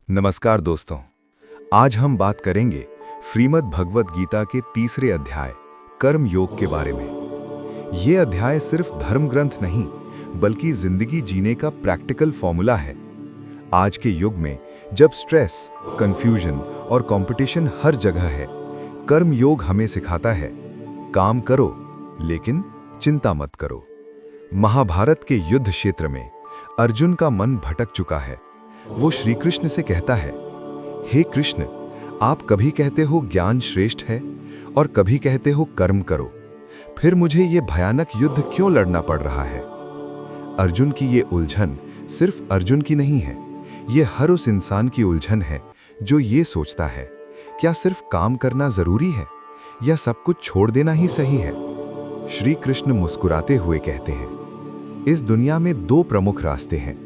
नमस्कार दोस्तों। आज हम बात करेंगे श्रीमद् भगवत गीता के तीसरे अध्याय कर्म योग के बारे में। ये अध्याय सिर्फ धर्म ग्रंथ नहीं बल्कि जिंदगी जीने का प्रैक्टिकल फॉर्मूला है। आज के युग में जब स्ट्रेस, कंफ्यूजन और कंपटीशन हर जगह है, कर्म योग हमें सिखाता है काम करो लेकिन चिंता मत करो। महाभारत के युद्ध क्षेत्र में अर्जुन का मन भटक चुका है। वो श्री कृष्ण से कहता है, हे कृष्ण, आप कभी कहते हो ज्ञान श्रेष्ठ है और कभी कहते हो कर्म करो, फिर मुझे ये भयानक युद्ध क्यों लड़ना पड़ रहा है। अर्जुन की ये उलझन सिर्फ अर्जुन की नहीं है, ये हर उस इंसान की उलझन है जो ये सोचता है, क्या सिर्फ काम करना जरूरी है या सब कुछ छोड़ देना ही सही है। श्री कृष्ण मुस्कुराते हुए कहते हैं, इस दुनिया में दो प्रमुख रास्ते हैं।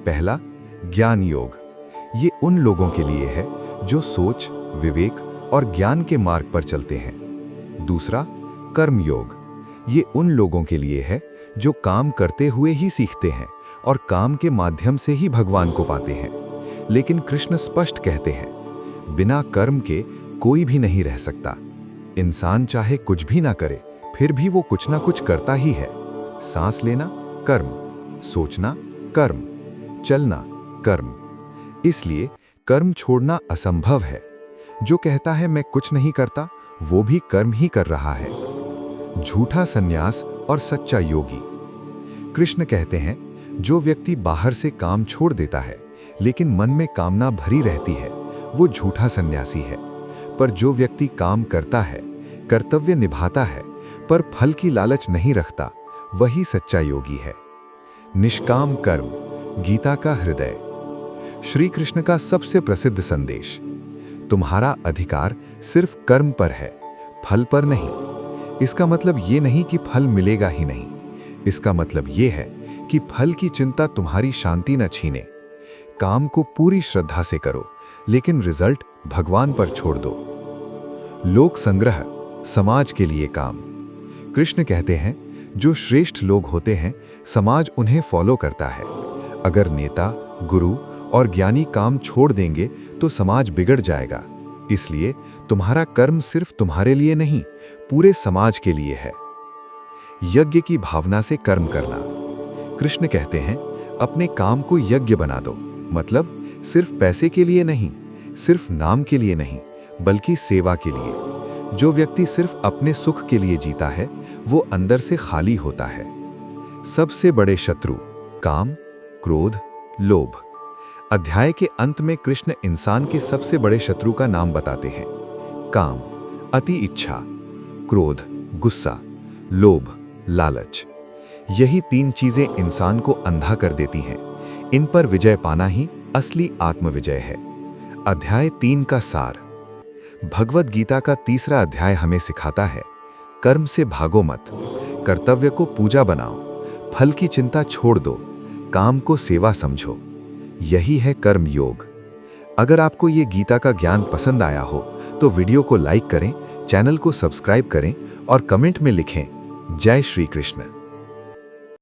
पहला ज्ञान योग, ये उन लोगों के लिए है जो सोच, विवेक और ज्ञान के मार्ग पर चलते हैं। दूसरा कर्म योग, ये उन लोगों के लिए है जो काम करते हुए ही सीखते हैं और काम के माध्यम से ही भगवान को पाते हैं। लेकिन कृष्ण स्पष्ट कहते हैं, बिना कर्म के कोई भी नहीं रह सकता। इंसान चाहे कुछ भी ना करे फिर भी वो कुछ ना कुछ करता ही है। सांस लेना कर्म, सोचना कर्म, चलना कर्म। इसलिए कर्म छोड़ना असंभव है। जो कहता है मैं कुछ नहीं करता, वो भी कर्म ही कर रहा है। झूठा सन्यास और सच्चा योगी। कृष्ण कहते हैं, जो व्यक्ति बाहर से काम छोड़ देता है लेकिन मन में कामना भरी रहती है, वो झूठा सन्यासी है। पर जो व्यक्ति काम करता है, कर्तव्य निभाता है, पर फल की लालच नहीं रखता, वही सच्चा योगी है। निष्काम कर्म, गीता का हृदय। श्री कृष्ण का सबसे प्रसिद्ध संदेश, तुम्हारा अधिकार सिर्फ कर्म पर है, फल पर नहीं। इसका मतलब ये नहीं कि फल मिलेगा ही नहीं। इसका मतलब ये है कि फल की चिंता तुम्हारी शांति न छीने। काम को पूरी श्रद्धा से करो लेकिन रिजल्ट भगवान पर छोड़ दो। लोक संग्रह, समाज के लिए काम। कृष्ण कहते हैं, जो श्रेष्ठ लोग होते हैं समाज उन्हें फॉलो करता है। अगर नेता, गुरु और ज्ञानी काम छोड़ देंगे तो समाज बिगड़ जाएगा। इसलिए तुम्हारा कर्म सिर्फ तुम्हारे लिए नहीं, पूरे समाज के लिए है। यज्ञ की भावना से कर्म करना। कृष्ण कहते हैं, अपने काम को यज्ञ बना दो। मतलब सिर्फ पैसे के लिए नहीं, सिर्फ नाम के लिए नहीं, बल्कि सेवा के लिए। जो व्यक्ति सिर्फ अपने सुख के लिए जीता है, वो अंदर से खाली होता है। सबसे बड़े शत्रु काम, क्रोध, लोभ। अध्याय के अंत में कृष्ण इंसान के सबसे बड़े शत्रु का नाम बताते हैं। काम, अति इच्छा, क्रोध, गुस्सा, लोभ, लालच। यही तीन चीजें इंसान को अंधा कर देती हैं। इन पर विजय पाना ही असली आत्मविजय है। अध्याय 3 का सार। भगवत गीता का तीसरा अध्याय हमें सिखाता है, कर्म से भागो मत, कर्तव्य को पूजा बनाओ, फल की चिंता छोड़ दो, काम को सेवा समझो। यही है कर्म योग। अगर आपको ये गीता का ज्ञान पसंद आया हो तो वीडियो को लाइक करें, चैनल को सब्सक्राइब करें और कमेंट में लिखें, जय श्री कृष्ण।